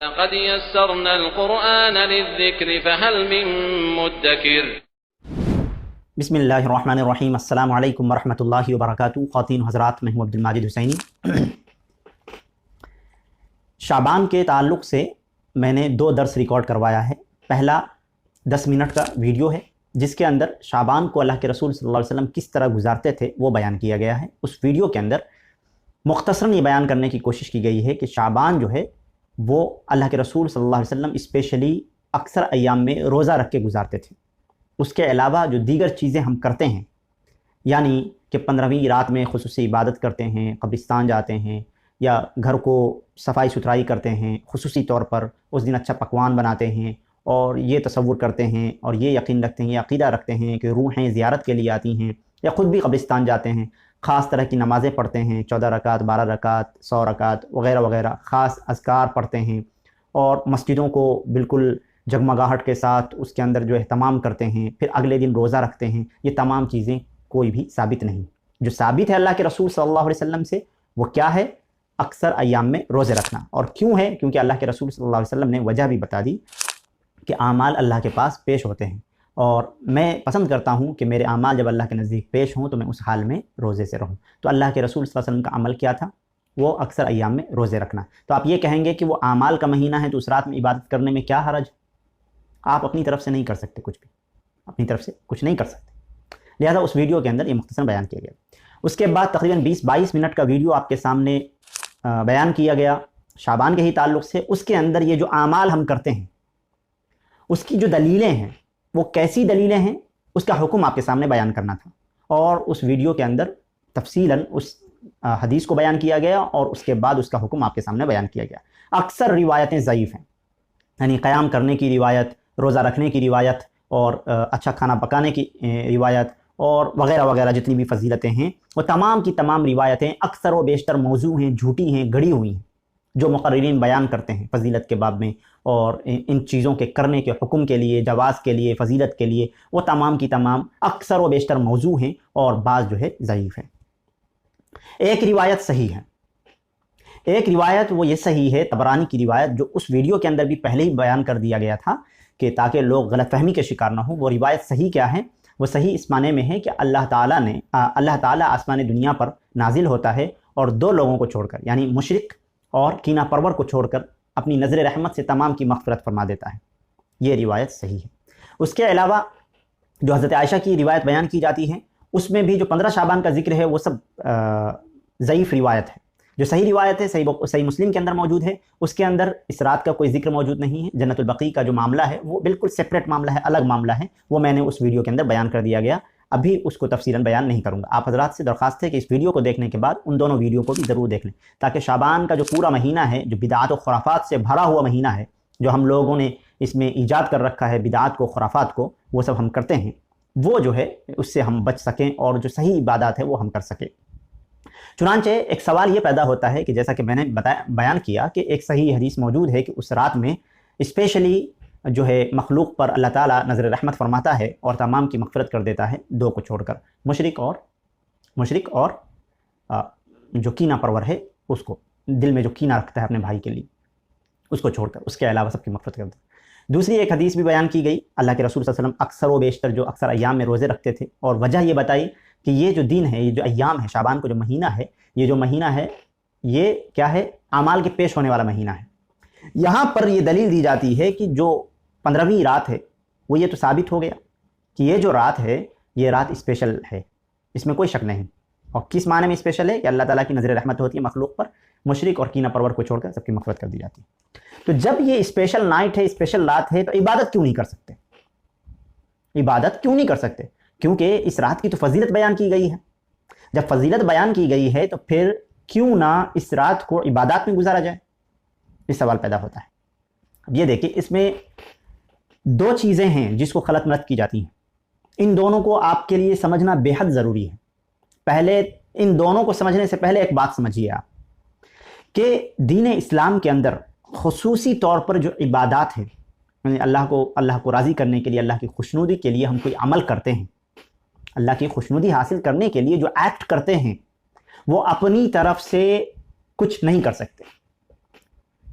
لقد يسرنا القرآن للذكر فهل من مدكر بسم اللہ الرحمن الرحیم۔ السلام علیکم ورحمۃ اللہ وبرکاتہ۔ خواتین حضرات، میں ہوں عبد الماجد حسینی۔ شعبان کے تعلق سے میں نے 2 درس ریکارڈ کروایا ہے۔ پہلا 10 منٹ کا ویڈیو ہے جس کے اندر شعبان کو اللہ کے رسول صلی اللہ علیہ وسلم کس طرح گزارتے تھے وہ بیان کیا گیا ہے۔ اس ویڈیو کے اندر مختصراً یہ بیان کرنے کی کوشش کی گئی ہے کہ شعبان جو ہے وہ اللہ کے رسول صلی اللہ علیہ وسلم اسپیشلی اکثر ایام میں روزہ رکھ کے گزارتے تھے۔ اس کے علاوہ جو دیگر چیزیں ہم کرتے ہیں، یعنی کہ 15ویں رات میں خصوصی عبادت کرتے ہیں، قبرستان جاتے ہیں، یا گھر کو صفائی ستھرائی کرتے ہیں، خصوصی طور پر اس دن اچھا پکوان بناتے ہیں، اور یہ تصور کرتے ہیں اور یہ یقین رکھتے ہیں، یہ عقیدہ رکھتے ہیں کہ روحیں زیارت کے لیے آتی ہیں، یا خود بھی قبرستان جاتے ہیں، خاص طرح کی نمازیں پڑھتے ہیں، 14 رکعت، 12 رکعت، 100 رکعت وغیرہ وغیرہ، خاص اذکار پڑھتے ہیں، اور مسجدوں کو بالکل جگمگاہٹ کے ساتھ اس کے اندر جو اہتمام کرتے ہیں، پھر اگلے دن روزہ رکھتے ہیں۔ یہ تمام چیزیں کوئی بھی ثابت نہیں۔ جو ثابت ہے اللہ کے رسول صلی اللہ علیہ وسلم سے وہ کیا ہے؟ اکثر ایام میں روزے رکھنا۔ اور کیوں ہے؟ کیونکہ اللہ کے رسول صلی اللہ علیہ وسلم نے وجہ بھی بتا دی کہ اعمال اللہ کے پاس پیش ہوتے ہیں، اور میں پسند کرتا ہوں کہ میرے اعمال جب اللہ کے نزدیک پیش ہوں تو میں اس حال میں روزے سے رہوں۔ تو اللہ کے رسول صلی اللہ علیہ وسلم کا عمل کیا تھا؟ وہ اکثر ایام میں روزے رکھنا۔ تو آپ یہ کہیں گے کہ وہ اعمال کا مہینہ ہے تو اس رات میں عبادت کرنے میں کیا حرج؟ آپ اپنی طرف سے نہیں کر سکتے، کچھ بھی اپنی طرف سے کچھ نہیں کر سکتے، لہذا اس ویڈیو کے اندر یہ مختصر بیان کیا گیا۔ اس کے بعد تقریباً 20-22 منٹ کا ویڈیو آپ کے سامنے بیان کیا گیا شعبان کے ہی تعلق سے۔ اس کے اندر یہ جو اعمال ہم کرتے ہیں اس کی جو دلیلیں ہیں وہ کیسی دلیلیں ہیں، اس کا حکم آپ کے سامنے بیان کرنا تھا، اور اس ویڈیو کے اندر تفصیلاً اس حدیث کو بیان کیا گیا، اور اس کے بعد اس کا حکم آپ کے سامنے بیان کیا گیا۔ اکثر روایتیں ضعیف ہیں، یعنی قیام کرنے کی روایت، روزہ رکھنے کی روایت، اور اچھا کھانا پکانے کی روایت، اور وغیرہ وغیرہ جتنی بھی فضیلتیں ہیں وہ تمام کی تمام روایتیں اکثر و بیشتر موضوع ہیں، جھوٹی ہیں، گڑی ہوئی ہیں۔ جو مقررین بیان کرتے ہیں فضیلت کے باب میں اور ان چیزوں کے کرنے کے حکم کے لیے، جواز کے لیے، فضیلت کے لیے، وہ تمام کی تمام اکثر و بیشتر موضوع ہیں، اور بعض جو ہے ضعیف ہیں۔ ایک روایت صحیح ہے، ایک روایت وہ یہ صحیح ہے، طبرانی کی روایت، جو اس ویڈیو کے اندر بھی پہلے ہی بیان کر دیا گیا تھا کہ تاکہ لوگ غلط فہمی کے شکار نہ ہوں۔ وہ روایت صحیح کیا ہے؟ وہ صحیح اس معنی میں ہے کہ اللہ تعالیٰ آسمان دنیا پر نازل ہوتا ہے، اور 2 لوگوں کو چھوڑ کر، یعنی مشرک اور کینہ پرور کو چھوڑ کر اپنی نظر رحمت سے تمام کی مغفرت فرما دیتا ہے۔ یہ روایت صحیح ہے۔ اس کے علاوہ جو حضرت عائشہ کی روایت بیان کی جاتی ہے اس میں بھی جو 15 شعبان کا ذکر ہے وہ سب ضعیف روایت ہے۔ جو صحیح روایت ہے صحیح مسلم کے اندر موجود ہے، اس کے اندر اس رات کا کوئی ذکر موجود نہیں ہے۔ جنت البقیع کا جو معاملہ ہے وہ بالکل سپریٹ معاملہ ہے، الگ معاملہ ہے، وہ میں نے اس ویڈیو کے اندر بیان کر دیا گیا، ابھی اس کو تفصیلاً بیان نہیں کروں گا۔ آپ حضرات سے درخواست ہے کہ اس ویڈیو کو دیکھنے کے بعد ان دونوں ویڈیو کو بھی ضرور دیکھ لیں، تاکہ شعبان کا جو پورا مہینہ ہے، جو بدعات و خرافات سے بھرا ہوا مہینہ ہے، جو ہم لوگوں نے اس میں ایجاد کر رکھا ہے بدعات کو، خرافات کو، وہ سب ہم کرتے ہیں، وہ جو ہے اس سے ہم بچ سکیں، اور جو صحیح عبادات ہے وہ ہم کر سکیں۔ چنانچہ ایک سوال یہ پیدا ہوتا ہے کہ جیسا کہ میں نے بیان کیا کہ ایک صحیح حدیث موجود ہے کہ اس رات میں اسپیشلی جو ہے مخلوق پر اللہ تعالیٰ نظر رحمت فرماتا ہے اور تمام کی مغفرت کر دیتا ہے، 2 کو چھوڑ کر، مشرک اور جو کینہ پرور ہے، اس کو دل میں جو کینہ رکھتا ہے اپنے بھائی کے لیے، اس کو چھوڑ کر، اس کے علاوہ سب کی مغفرت کر دیتا ہے۔ دوسری ایک حدیث بھی بیان کی گئی، اللہ کے رسول صلی اللہ علیہ وسلم اکثر و بیشتر جو اکثر ایام میں روزے رکھتے تھے، اور وجہ یہ بتائی کہ یہ جو دن ہے، یہ جو ایام ہے، شعبان کو جو مہینہ ہے، یہ جو مہینہ ہے یہ کیا ہے؟ اعمال کے پیش ہونے والا مہینہ ہے۔ یہاں پر یہ دلیل دی جاتی ہے کہ جو 15ویں رات ہے وہ یہ تو ثابت ہو گیا کہ یہ جو رات ہے یہ رات اسپیشل ہے، اس میں کوئی شک نہیں۔ اور کس معنی میں اسپیشل ہے؟ کہ اللہ تعالیٰ کی نظر رحمت ہوتی ہے مخلوق پر، مشرک اور کینہ پرور کو چھوڑ کر سب کی مغفرت کر دی جاتی ہے۔ تو جب یہ اسپیشل نائٹ ہے، اسپیشل رات ہے، تو عبادت کیوں نہیں کر سکتے؟ عبادت کیوں نہیں کر سکتے؟ کیونکہ اس رات کی تو فضیلت بیان کی گئی ہے۔ جب فضیلت بیان کی گئی ہے تو پھر کیوں نہ اس رات کو عبادات میں گزارا جائے؟ اس سوال پیدا ہوتا ہے۔ اب یہ دیکھیں، اس میں 2 چیزیں ہیں جس کو خلط ملط کی جاتی ہیں، ان دونوں کو آپ کے لیے سمجھنا بے حد ضروری ہے۔ پہلے ان دونوں کو سمجھنے سے پہلے ایک بات سمجھیے آپ کہ دین اسلام کے اندر خصوصی طور پر جو عبادات ہیں، یعنی اللہ کو راضی کرنے کے لیے، اللہ کی خوشنودی کے لیے ہم کوئی عمل کرتے ہیں، اللہ کی خوشنودی حاصل کرنے کے لیے جو ایکٹ کرتے ہیں، وہ اپنی طرف سے کچھ نہیں کر سکتے۔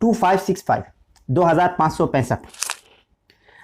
2565, 2565।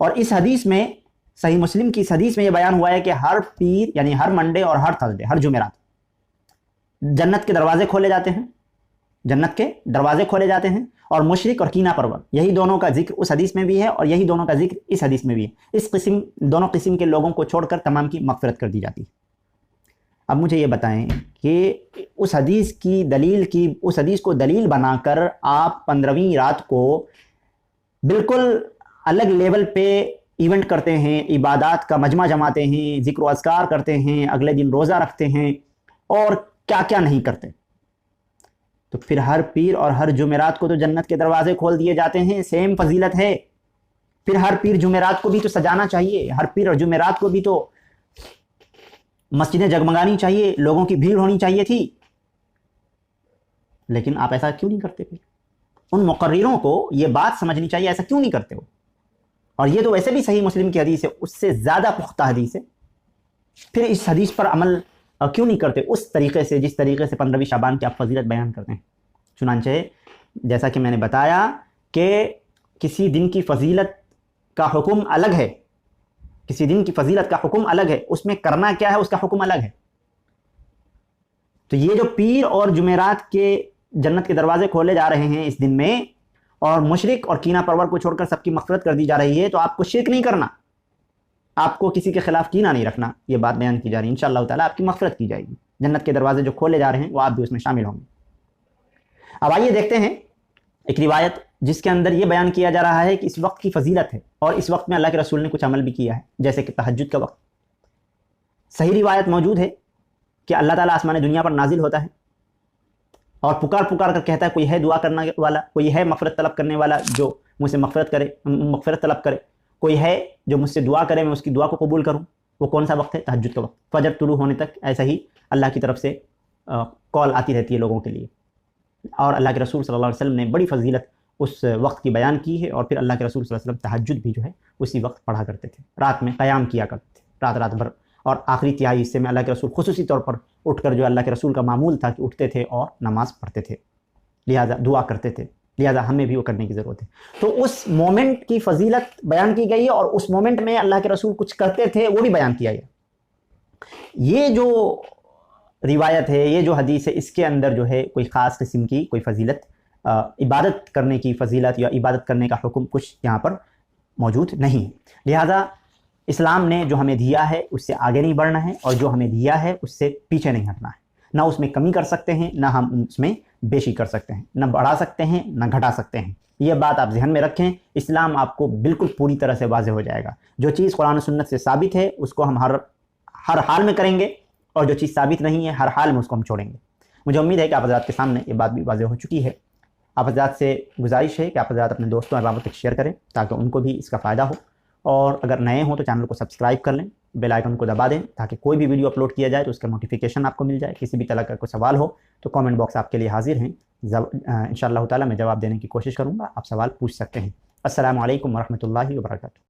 اور اس حدیث میں صحیح مسلم کی اس حدیث میں یہ بیان ہوا ہے کہ ہر پیر یعنی ہر منڈے اور ہر تھرسڈے، ہر جمعرات جنت کے دروازے کھولے جاتے ہیں، جنت کے دروازے کھولے جاتے ہیں، اور مشرک اور کینہ پرور، یہی دونوں کا ذکر اس حدیث میں بھی ہے اور یہی دونوں کا ذکر اس حدیث میں بھی ہے۔ اس قسم دونوں قسم کے لوگوں کو چھوڑ کر تمام کی مغفرت کر دی جاتی ہے۔ اب مجھے یہ بتائیں کہ اس حدیث کو دلیل بنا کر آپ 15ویں رات کو بالکل الگ لیول پہ ایونٹ کرتے ہیں، عبادات کا مجمع جماتے ہیں، ذکر و اذکار کرتے ہیں، اگلے دن روزہ رکھتے ہیں اور کیا کیا نہیں کرتے، تو پھر ہر پیر اور ہر جمعرات کو تو جنت کے دروازے کھول دیے جاتے ہیں، سیم فضیلت ہے۔ پھر ہر پیر جمعرات کو بھی تو سجانا چاہیے، ہر پیر اور جمعرات کو بھی تو مسجدیں جگمگانی چاہیے، لوگوں کی بھیڑ ہونی چاہیے تھی، لیکن آپ ایسا کیوں نہیں کرتے؟ پھر ان مقرروں کو یہ بات سمجھنی چاہیے، ایسا کیوں نہیں کرتے ہو؟ اور یہ تو ویسے بھی صحیح مسلم کی حدیث ہے، اس سے زیادہ پختہ حدیث ہے، پھر اس حدیث پر عمل کیوں نہیں کرتے اس طریقے سے جس طریقے سے 15ویں شعبان کی آپ فضیلت بیان کرتے ہیں؟ چنانچہ جیسا کہ میں نے بتایا کہ کسی دن کی فضیلت کا حکم الگ ہے، کسی دن کی فضیلت کا حکم الگ ہے، اس میں کرنا کیا ہے اس کا حکم الگ ہے۔ تو یہ جو پیر اور جمعرات کے جنت کے دروازے کھولے جا رہے ہیں اس دن میں، اور مشرک اور کینہ پرور کو چھوڑ کر سب کی مغفرت کر دی جا رہی ہے، تو آپ کو شرک نہیں کرنا، آپ کو کسی کے خلاف کینہ نہیں رکھنا، یہ بات بیان کی جا رہی ہے۔ انشاءاللہ تعالیٰ آپ کی مغفرت کی جائے گی، جنت کے دروازے جو کھولے جا رہے ہیں وہ آپ بھی اس میں شامل ہوں گے۔ اب آئیے دیکھتے ہیں ایک روایت جس کے اندر یہ بیان کیا جا رہا ہے کہ اس وقت کی فضیلت ہے، اور اس وقت میں اللہ کے رسول نے کچھ عمل بھی کیا ہے، جیسے کہ تہجد کا وقت۔ صحیح روایت موجود ہے کہ اللہ تعالیٰ آسمان دنیا پر نازل ہوتا ہے اور پکار کر کہتا ہے کوئی ہے دعا کرنے والا، کوئی ہے مغفرت طلب کرنے والا جو مجھ سے مغفرت طلب کرے، کوئی ہے جو مجھ سے دعا کرے میں اس کی دعا کو قبول کروں۔ وہ کون سا وقت ہے؟ تہجد کا وقت، فجر طلوع ہونے تک ایسا ہی اللہ کی طرف سے کال آتی رہتی ہے لوگوں کے لیے، اور اللہ کے رسول صلی اللہ علیہ وسلم نے بڑی فضیلت اس وقت کی بیان کی ہے، اور پھر اللہ کے رسول صلی اللہ علیہ وسلم تہجد بھی جو ہے اسی وقت پڑھا کرتے تھے، رات میں قیام کیا کرتے تھے، رات بھر، اور آخری تہائی حصے میں اللہ کے رسول خصوصی طور پر اٹھ کر، جو اللہ کے رسول کا معمول تھا کہ اٹھتے تھے اور نماز پڑھتے تھے، لہذا دعا کرتے تھے، لہذا ہمیں بھی وہ کرنے کی ضرورت ہے۔ تو اس مومنٹ کی فضیلت بیان کی گئی ہے، اور اس مومنٹ میں اللہ کے رسول کچھ کرتے تھے وہ بھی بیان کیا گیا۔ یہ جو روایت ہے، یہ جو حدیث ہے، اس کے اندر جو ہے کوئی خاص قسم کی کوئی فضیلت، عبادت کرنے کی فضیلت یا عبادت کرنے کا حکم کچھ یہاں پر موجود نہیں ہے۔ لہذا اسلام نے جو ہمیں دیا ہے اس سے آگے نہیں بڑھنا ہے، اور جو ہمیں دیا ہے اس سے پیچھے نہیں ہٹنا ہے۔ نہ اس میں کمی کر سکتے ہیں، نہ ہم اس میں بیشی کر سکتے ہیں، نہ بڑھا سکتے ہیں نہ گھٹا سکتے ہیں۔ یہ بات آپ ذہن میں رکھیں، اسلام آپ کو بالکل پوری طرح سے واضح ہو جائے گا۔ جو چیز قرآن و سنت سے ثابت ہے اس کو ہم ہر حال میں کریں گے، اور جو چیز ثابت نہیں ہے ہر حال میں اس کو ہم چھوڑیں گے۔ مجھے امید ہے کہ آپ حضرات کے سامنے یہ بات بھی واضح ہو چکی ہے۔ آپ حضرات سے گزارش ہے کہ آپ حضرات اپنے دوستوں اور احباب تک شیئر کریں تاکہ ان کو بھی اس کا فائدہ ہو، اور اگر نئے ہوں تو چینل کو سبسکرائب کر لیں، بیل آئیکن کو دبا دیں تاکہ کوئی بھی ویڈیو اپلوڈ کیا جائے تو اس کا نوٹیفیکیشن آپ کو مل جائے۔ کسی بھی طرح کا کوئی سوال ہو تو کامنٹ باکس آپ کے لیے حاضر ہیں، انشاءاللہ تعالیٰ میں جواب دینے کی کوشش کروں گا، آپ سوال پوچھ سکتے ہیں۔ السلام علیکم ورحمۃ اللہ وبرکاتہ۔